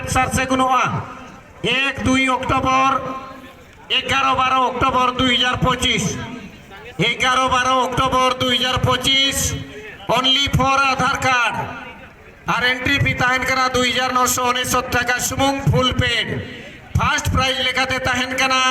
টুर्नामेंट सारसेगुनोआ 1-2 October 11-12 October 2025 11-12 October 2025 only for Aadhaar card और entry fee तहन कना 2969 टाका सुमुंग फुल पेड फर्स्ट प्राइज लेखाते तहन कना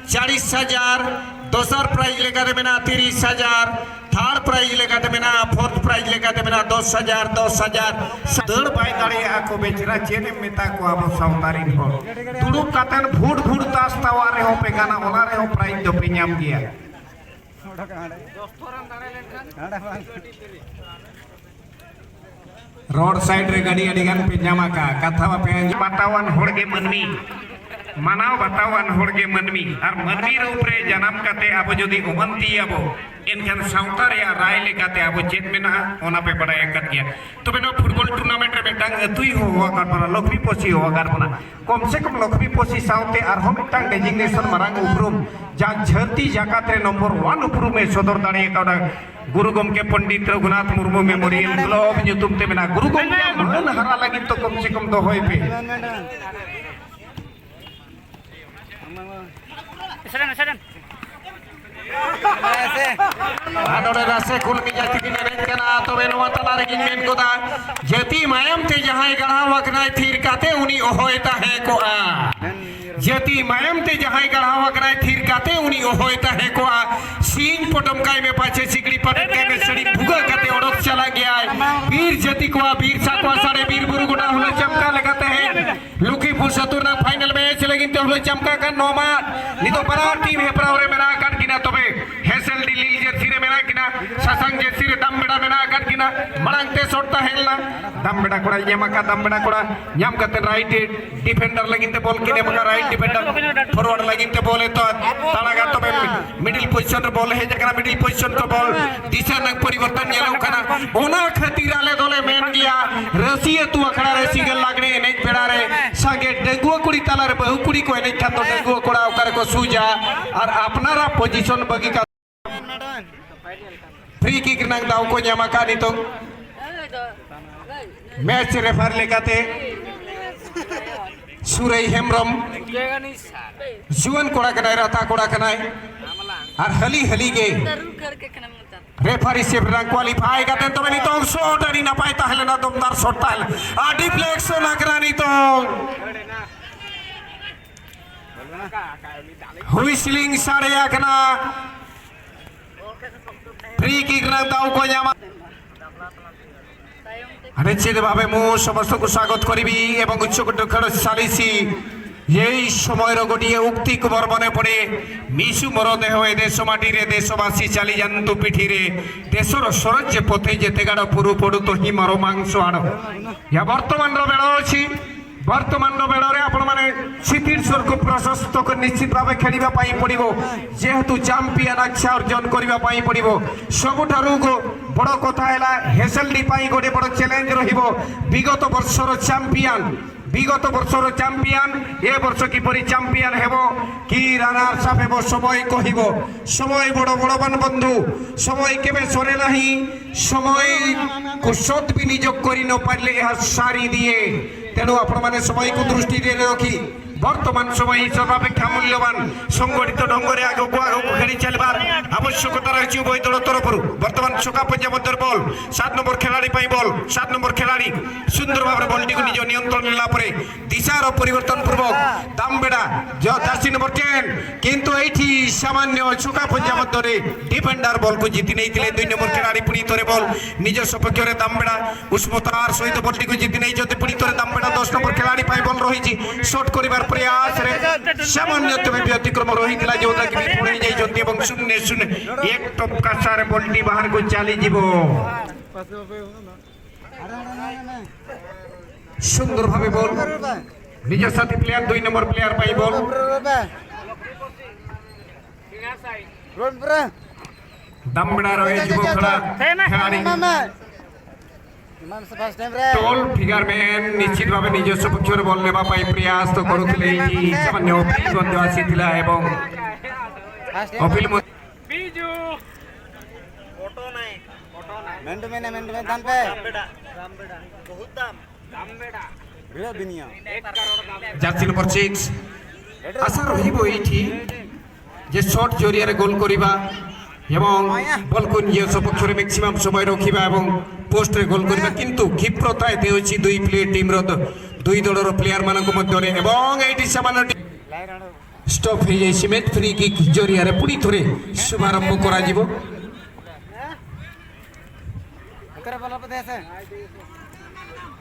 40,000 दोसर प्राइज लेखाते मेना 30,000 थर्ड प्राइज लेखाते मेना फोर्थ प्राइज लेखाते मेना 10,000 दड़ बाय दाड़िया को बेचरा चेने मेता को अब सावतारिन हो दुड़ुब कातेन फुट फुट तास तावा रे हो पे गाना ओना रे हो प्राइज दो पे ᱧᱟᱢ गया रोड साइड रे गाड़ी अडिगान पे ᱧᱟᱢᱟ का कथा पे बातावन होड़गे मनमी मानाव बातावन होड़गे मनमी और मनमी रूप रे जन्म काते अब जदी उमंती अब इनखान सावता रे राय लेकाते अब चेत मेना ओना पे बड़ाय कत गया तो बेनो फुटबॉल टूर्नामेंट रे बेटांग अतुई हो कर बना लक्ष्मी पोसी हो कर बना कम से कम लक्ष्मी पोसी सावते और हम बेटांग डेजिग्नेशन मारांग उपरुम जा झरती जाकात रे नंबर 1 उपरुम में सदर दाड़े का गुरु गमके पंडित रघुनाथ मुर्मू मेमोरियल क्लब ᱧᱩᱛᱩᱢ ᱛᱮ मेना गुरु गमके मान हरा लगी तो कम से कम दो होय पे आदोड़े रासे कुलमी जाति की नेन कना तो बेनवा तला रे गिन मेन कोदा जति मायम ते जहां गढ़ा वकनाय थीर काते उनी ओहोयता है को आ जति मायम ते जहां गढ़ा वकनाय थीर काते उनी ओहोयता है को आ सीन पटमकाई में पाछे सिकड़ी पटके में सड़ी भुगा काते ओडक चला गया है वीर जति को वीर साकवा सारे वीर बुरुगुडा हुले चमका लगाते हैं लुकीपुर सतुरना फाइनल मैच लेकिन तो हुले चमका का नोमा नितो परार टीम है परावरे मेरा काट किना तबे हेसल दिल्ली जर्सी रे मेरा किना ससंग जर्सी रे दमबेड़ा मेरा काट किना मरंगते सोटता हेलना दमबेड़ा कोड़ा यमका दमबेड़ा कोड़ा यम कते राइट डिफेंडर लगिनते बॉल किने मका राइट डिफेंडर फॉरवर्ड लगिनते बॉल तो तालागा तबे मिडिल पोजीशन रे बॉल है जकरा मिडिल पोजीशन तो बॉल दिशा नग परिवर्तन येलो कना ओना खातिर आले दोले मेन गया रसिए तू अखड़ा रे सिंगल लागने एने पेड़ा रे संगे डेगुआ कुड़ी ताला रे बहु कुड़ी को एने खातो डेगुआ कोड़ा ओकर को सुजा और अपनारा पोजीशन बगी का फ्री किक नंग दाव को ᱧᱟᱢᱟ का नितो मैच रेफर लेकाते सुरई हेमरम जुवन कोड़ा कनाय राता कोड़ा कनाय और हली हली गे रेफरी से क्वालिफाई करते तो नितो शॉट अनि ना पाए ताहले ना दमदार शॉट ताहले आ डिफ्लेक्शन अकरा नितो हुइसलिंग सारे आकना फ्री किक ना दाव को ᱧামা निश्चित भावे मु समस्त को स्वागत करी एवं उच्चकोट खेल सालिसी यही समय गोटे उक्ति को मोर मन पड़े मिशु मोर देह ए देश माटी रे देशवासी चली जातु पिठी रे देशर स्वराज्य पथे जेते गाड़ पुरु पड़ू तो ही मोर मांस आड़ या वर्तमान बेड़ अच्छी वर्तमान बेड़ में आपण मैंने क्षितिस्वर को प्रशस्त कर निश्चित भाव खेलवा पड़ो जेहेतु चैंपियन आख्या अर्जन करने पड़ो सबुठारू बड़ कथा है हेसलडी गोटे बड़ चैलेंज विगत वर्षर चैंपियन विगत वर्षर चैंपियन ए वर्ष किपरि चैंपियन हेबो कि रनर्स अप हेबो समय कहिबो समय बड़ बड़वान बंधु समय केबे सरे नाही समय को सद विनियोग करि न पारले यह सारी दिए तेणु आपण माने समय को दृष्टि रे रखी वर्तमान समय सर्वापेक्षा मूल्यवान संगठित ढंग से आगे खेली चलबार आवश्यकता रही उभय दल तरफ बर्तमान छका पंजा मध्य बॉल 7 नंबर खिलाड़ी बॉल 7 नंबर खिलाड़ी सुंदर भाव बॉलटी को निज नियंत्रण नेला दिशार परिवर्तन पूर्वक दामबेड़ा जर्सी नंबर 10 किंतु एठी सामान्य छका पंजा मध्य डिफेंडर बॉल को जीति नहीं 2 नंबर खिलाड़ी पुणी थोड़े बॉल निज सपक्ष में दामबेड़ा उष्मतार सहित बॉलटी को जीति नहीं पुणी थोड़े दामबेड़ा 10 नंबर खिलाड़ी बॉल रही शॉट कर प्रयास रे सामान्य व्यतिक्रम रही जोटा कि पड़े जाइए 0-0 एक टपका सारे बॉलटी बाहर को चली जीवो सुंदर भावे बॉल निज साथी प्लेयर 2 नंबर प्लेयर पाई बॉल दमबड़ा रहे युवा खिलाड़ी टोल फिगर मैन निश्चित भाव निजस्व पक्ष बल लेवा प्रयास तो करुले सामान्य अपील आसीथिला एवं अपील জার্সি নম্বর 6 আশা রহিব এইটি যে শর্ট জরিয়ারে গোল করিবা এবং বলକୁ নিজ সপক্ষরে ম্যাক্সিমাম সময় রখিবা এবং পোস্টরে গোল করিবা কিন্তু ক্ষিপ্রতা এতে হচ্ছে দুই টিমর দুই দলর প্লেয়ার মানক মধ্যে এবং এইটি সেমানে স্টপ হয়ে যাইছে ম্যাচ ফ্রি কিক জরিয়ারে পুনি থরে শুভারম্ভ করা যাব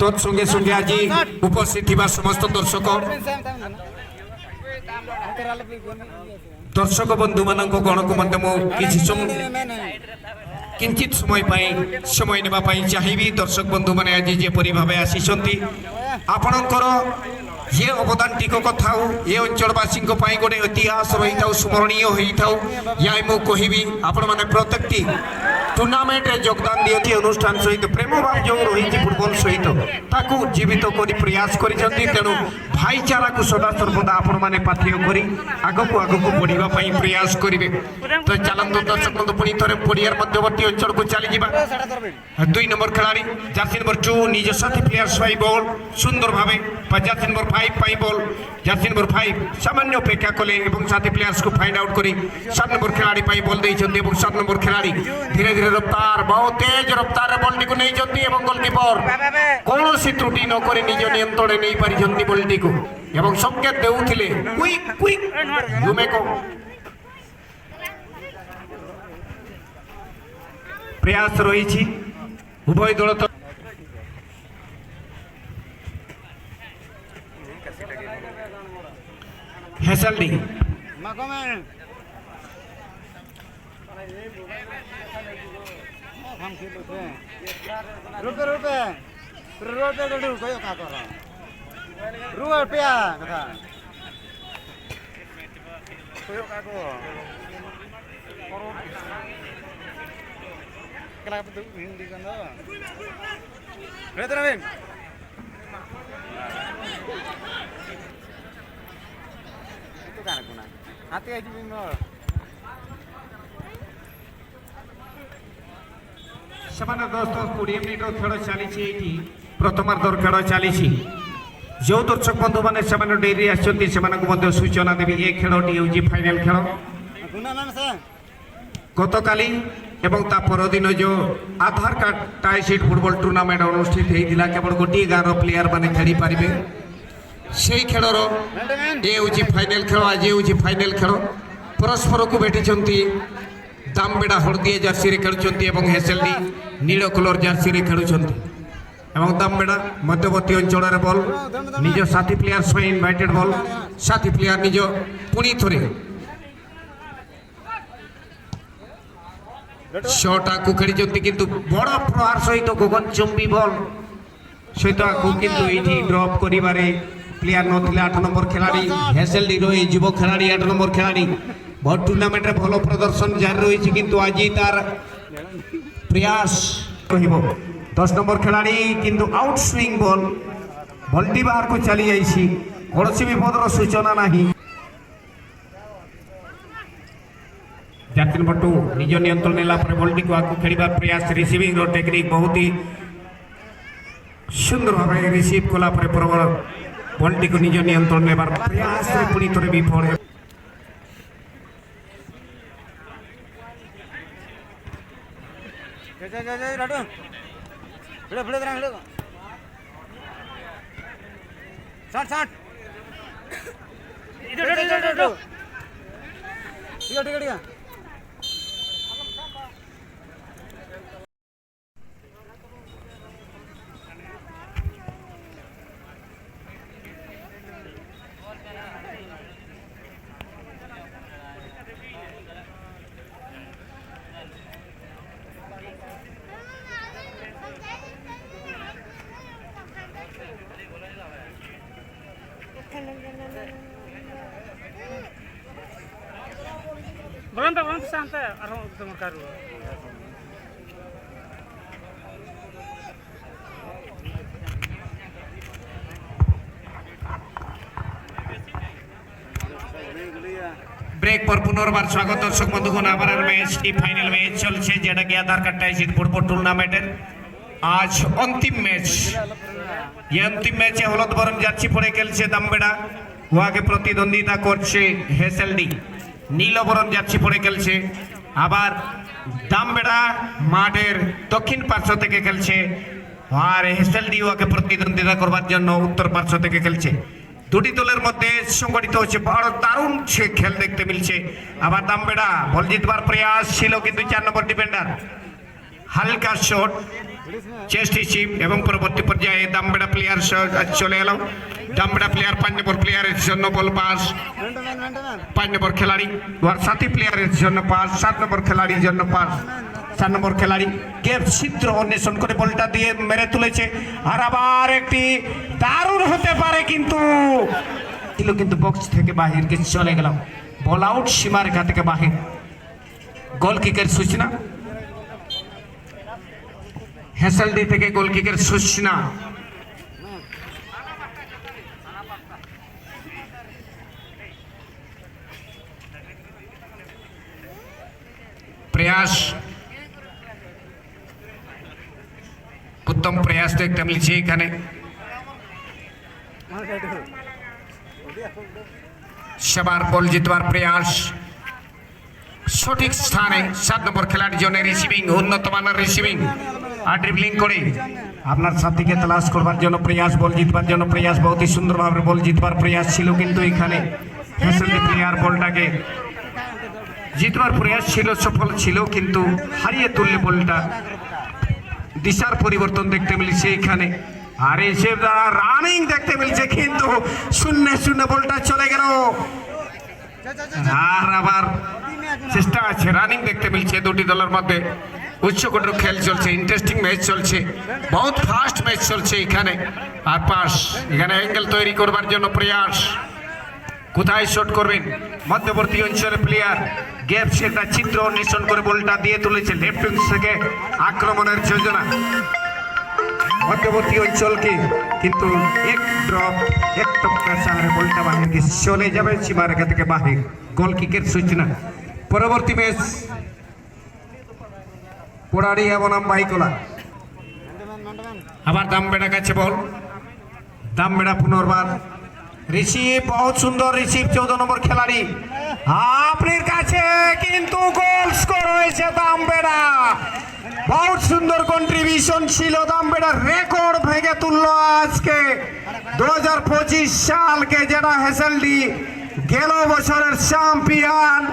তোর সঙ্গে সঙ্গে আজি উপস্থিত থিবা সমস্ত দর্শক বন্ধু মানক গণক মধ্যে মু কিছু কিঞ্চিত সময় নেবা পাই চাহিবি দর্শক বন্ধু মানে আজি যেপরি ভাবে আসিছন্তি আপনার যে অবদান টিকক থাও এ অঞ্চলবাসী গোটে ইতিহাস রহি থাও স্মরণীয় হয়ে থাও ইয়াই মু কহিবি আপন মানে প্রত্যেকটি টুর্নামেন্টে যোগদান দিয়েছি অনুষ্ঠান সহিত প্রেমভাব যে রয়েছে ফুটবল সহিত তাকে জীবিত করে প্রয়াস করেছেন তেণু ভাইচারাকে সদা সর্বদা আপন মানে পাথেয় করে আগুক বড়া প্রয়াস করবে তো চালন্তু দর্শক বন্ধু পুঁ থরে পড়িয়ার মধ্যবর্তী অঞ্চলকে চালি যা 2 নম্বর খেলাড়ি জার্সি নম্বর 2 নিজ সাথী প্লেয়ার পাই বল সুন্দর ভাবে জার্সি নম্বর 5 পাই বল জার্সি নম্বর 5 সামান্য অপেক্ষা কলে এবং সাথী প্লেয়ার্স को फाइंड आउट করে 7 নম্বর খেলাড়ি পাই বল দেইছন্তি এবং 7 নম্বর খেলাড়ি ধীরে ধীরে রফতার বহু তেজ রফতার বলটিকে নেইছন্তি এবং গোলকিপর কোনসি ত্রুটি ন করে নিজ নিয়ন্ত্রণে নেই পারিছন্তি বলটিকে এবং সংকেত দেউଥିଲେ কুইক জুমেকো প্রয়াস রয়েছে উভয় দল হেসেলডি হাতে আইছি ସେମାନେ ଦୋସ୍ତ 20 ମିନିଟର ଖେଳ ଚାଲିଛି ଏଇଠି ପ୍ରଥମାର୍ଦ୍ଧର ଖେଳ ଚାଲିଛି ଯେଉଁ ଦର୍ଶକ ବନ୍ଧୁମାନେ ସେମାନେ ଡେରି ଆସିଛନ୍ତି ସେମାନଙ୍କୁ ମଧ୍ୟ ସୂଚନା ଦେବି ଏ ଖେଳଟି ହେଉଛି ଫାଇନାଲ ଖେଳ ଗତକାଲି ଏବଂ ତା ପରଦିନ ଯେଉଁ Aadhaar card tie sheet football tournament ଅନୁଷ୍ଠିତ ହୋଇଥିଲା କେବଳ ଗୋଟିଏ ଗାଁର ପ୍ଲେୟାର ମାନେ ଖେଳିପାରିବେ সেই খেলর এ হচ্ছে ফাইনাল খেল আজ হচ্ছে ফাইনাল খেল পরস্পরক ভেটিছন্তি দামবেড়া হলদিয়া জার্সি খেলুচ্ছেন এবং হেসেলডি নীল কলর জার্সি খেলুচ্ছেন এবং দামবেড়া মধ্যবর্তী অঞ্চলের বল নিজ সাথী প্লেয়ার্স ইনভাইটেড বল সাথী প্লেয়ার নিজ পুনি থরে শটাকু খেলিছন্তি কিন্তু বড় প্রহার সহিত গগনচুম্বী বল সহিত আকু কিন্তু এইটি ড্রপ করিবারে প্লেয়ার নথিলে 8 নম্বর খেলাড়ি হেসেলডি রয়ে যুব খেলাড়ি 8 নম্বর খেলাড়ি বহু টুর্নামেন্টে ভালো প্রদর্শন জারি রয়েছে কিন্তু আজি তার প্রয়াস রহিব 10 নম্বর খেলাড়ি কিন্তু আউট সুইং বলটি বাহারକୁ চালি যাইছি কৌশি বিপদর সূচনা নাহি জার্সি নম্বর 2 নিজ নিয়ন্ত্রণ নেলা পরে বলটিকে আকু খেলিবার প্রয়াস রিসিভিং র টেকনিক বহুত সুন্দর ভাবে রিসিভ কলা পরে প্রবল বলটিকে নিজ নিয়ন্ত্রণ নেবার প্রয়াস পুনি থরে বিফল Berhenti santai, arang tengah karu. Break পর পুনর্বার স্বাগত দর্শক বন্ধুগণ আবার ম্যাচটি ফাইনাল ম্যাচ চলছে যেটা কি আধার কার্ড টাইসিট ফুটবল টুর্নামেন্টের আজ অন্তিম ম্যাচ এই অন্তিম ম্যাচে হলুদ বরণ জার্সি পরে খেলছে দামবেড়া, উহাকে প্রতিদ্বন্দ্বিতা করছে হেসেলডি। নীল বরণ জার্সি পরে খেলছে। আবার দামবেড়া মাঠের দক্ষিণ পার্শ্ব থেকে খেলছে, আর হেসেলডি উহাকে প্রতিদ্বন্দ্বিতা করবার জন্য উত্তর পার্শ্ব থেকে খেলছে। দুটি দলের মধ্যে সংগঠিত হচ্ছে বড় দারুণ সে খেল দেখতে মিলছে। আবার দামবেড়া বল জিতবার প্রয়াস ছিল, কিন্তু 4 নম্বর ডিফেন্ডার হালকা শট চেস্ট হিচিপ এবং পরবর্তী পর্যায়ে দামবেড়া প্লেয়ার চলে এলো। দামবেড়া প্লেয়ার 5 নম্বর প্লেয়ারের জন্য বল পাস, 5 নম্বর খেলাড়ি ওর সাথী প্লেয়ারের জন্য পাস, 7 নম্বর খেলাড়ির জন্য পাস। 4 নম্বর খেলাড়ি গ্যাপ ছিদ্র অন্বেষণ করে বলটা দিয়ে মেরে তুলেছে। আর আবার একটি দারুণ হতে পারে, কিন্তু বক্স থেকে বাহিরকে চলে গেল। বল আউট, সীমারেখা থেকে বাহির। গোল কিকের সূচনা হেসেলডি থেকে, গোল কিকের সূচনা। প্রয়াস, উত্তম প্রয়াস দেখতে মিলছে এখানে। সবার বল জিতবার প্রয়াস, সঠিক স্থানে 7 নম্বর খেলার জন্য রিসিভিং, উন্নত মানের রিসিভিং আর ড্রিবলিং করে আপনার সাথীকে তালাশ করবার জন্য প্রয়াস, বল জিতবার জন্য প্রয়াস। বহুত সুন্দরভাবে বল জিতবার প্রয়াস ছিল, কিন্তু এখানে হেসেলডি প্লেয়ার বলটাকে জিতবার প্রয়াস ছিল, সফল ছিল, কিন্তু হারিয়ে তুললে বলটা। দিশার পরিবর্তন দেখতে মিলছে এখানে। আর এসে রানিং দেখতে মিলছে, কিন্তু 0-0 বলটা চলে গেল। আর আবার চেষ্টা আছে, রানিং দেখতে মিলছে দুটি দলের মধ্যে। উচ্চকোটির খেল চলছে, ইন্টারেস্টিং ম্যাচ চলছে, বহুত ফাস্ট ম্যাচ চলছে এখানে। আর পাস, এখানে অ্যাঙ্গেল তৈরি করবার জন্য প্রয়াস। কোথায় শট করবেন? মধ্যবর্তী অঞ্চলের প্লেয়ার গ্যাপ সেটা চিত্র অন্বেষণ করে বলটা দিয়ে তুলেছে লেফট উইং থেকে আক্রমণের যোজনা মধ্যবর্তী অঞ্চলকে, কিন্তু এক ড্রপ এক টপকা সাহারে বলটা বাহিরকে চলে যাবে সীমারেখা থেকে বাহির। গোল কিকের সূচনা। পরবর্তী ম্যাচ পোড়াড়িয়া বনাম বাইকোলা। আবার দামবেড়া কাছে বল, দামবেড়া পুনর্বার রিসিভ, বহুত সুন্দর রিসিভ 14 নম্বর খেলাড়ি আপনার কাছে, কিন্তু গোল স্কোর হয়েছে দামবেড়া। বহুত সুন্দর কন্ট্রিবিউশন ছিল, দামবেড়া রেকর্ড ভেঙে তুললো আজকে 2025 সালকে, যেটা হেসেলডি গেল বছরের চ্যাম্পিয়ন।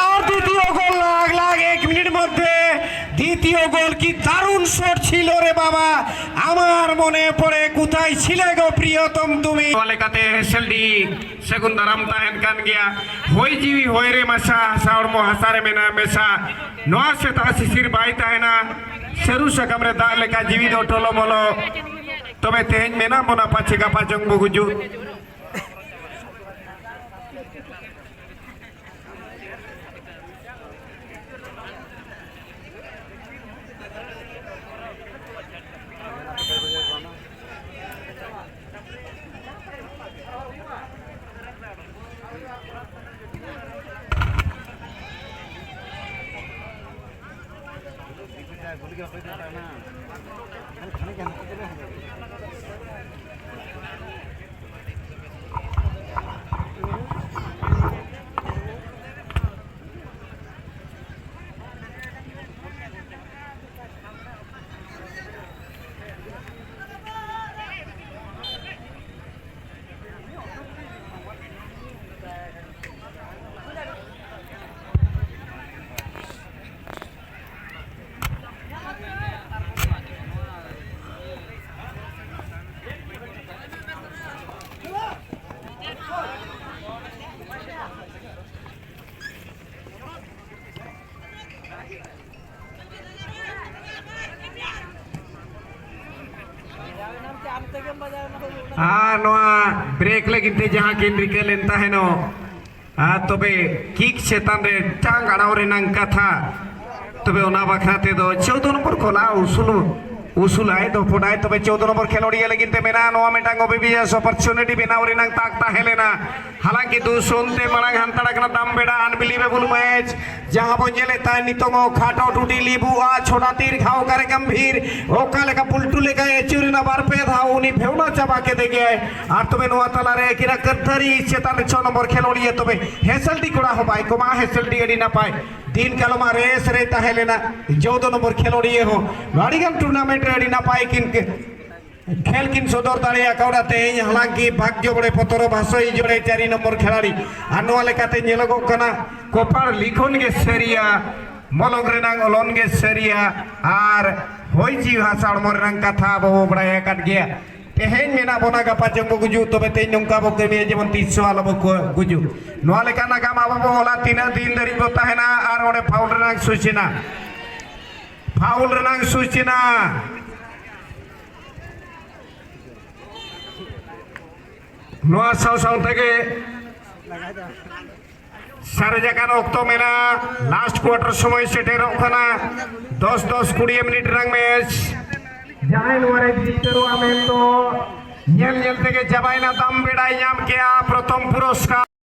আর দ্বিতীয় গোল লাগ 1 মিনিট মধ্যে দ্বিতীয় গোল। কি দারুণ শট ছিল রে বাবা, আমার মনে পড়ে কোথায় ছিলে গো প্রিয়তম তুমি। লেখাতে হেসেলডি সেগুন্দারাম তাহেন কান গিয়া হই জিবি হই রে মাসা হাসাওর মো হাসারে মেনা মেসা নোয়া সে তা শিশির বাই তাহেনা সেরু সকামরে দা লেখা জিবি দো টলো মলো তবে তেহেন মেনা মোনা পাছে গা পাচং বুগুজু। ब्रेक लगे जहाँ केंद्रिक लेनता है नो तबे किक चेतान रे टांग आड़ाव रेनांग कथा तबे ओना बाखराते दो 14 नम्बर गोला उसूल usulai do podai tobe 14 নম্বর খেলোয়াড় लेकिन ते मेना नोआ मेटांग ओबीबीएस अपॉर्चुनिटी बिना ओरिनांग ताकता हेलेना हालांकि दू सुनते मनांग हंतड़ा कना दम बेड़ा अनबिलीवेबल मैच जहां बन जेले ताय नितंगो खाटो टूटी लीबू आ छोटा तीर खाओ करे गंभीर ओका लेका पुलटू लेका एचुरिना बार पे था उनी भेवना चाबा के दे गए আর তবে নোয়া তালারে কিরা করতারি চেতান 6 নম্বর খেলোয়াড় তবে হেসেলটি কোড়া হবাই কোমা হেসেলটি এডি না পায় दिन कालमा रेस रे ताहेलेना 14 নম্বর খেলোয়াড় हो गाड़ीगन टूर्नामेंट रेडी ना पाए किन खेल किन सदर दाड़िया कौड़ाते हालांकि भाग्य बड़े पतर भाषई जोड़े 4 নম্বর खेलाड़ी आनुआ लेकाते नेलगो कना कोपार लिखन गे सेरिया मलंग रेनांग ओलन गे सेरिया आर होइजी भाषा मोरनांग कथा बो बड़ाया काट गया तेहेन मेना बोना गपा जंगो गुजु तबे ते नंका बो केमिया जेमन 300 आलो बो गुजु नोआ लेका नागाम आबो होला 3 दिन दरी बो ताहेना आर ओडे फाउल रेनांग सूचना नोआ साउ साउ तके सारे जगह ऑक्टो मेना लास्ट क्वार्टर समय सेटेरो खाना 10-10 20 मिनट रंग मैच जाइन वारे जीतरो आमेन तो येल येल तके जबाइना दम बेड़ाई नाम के प्रथम पुरस्कार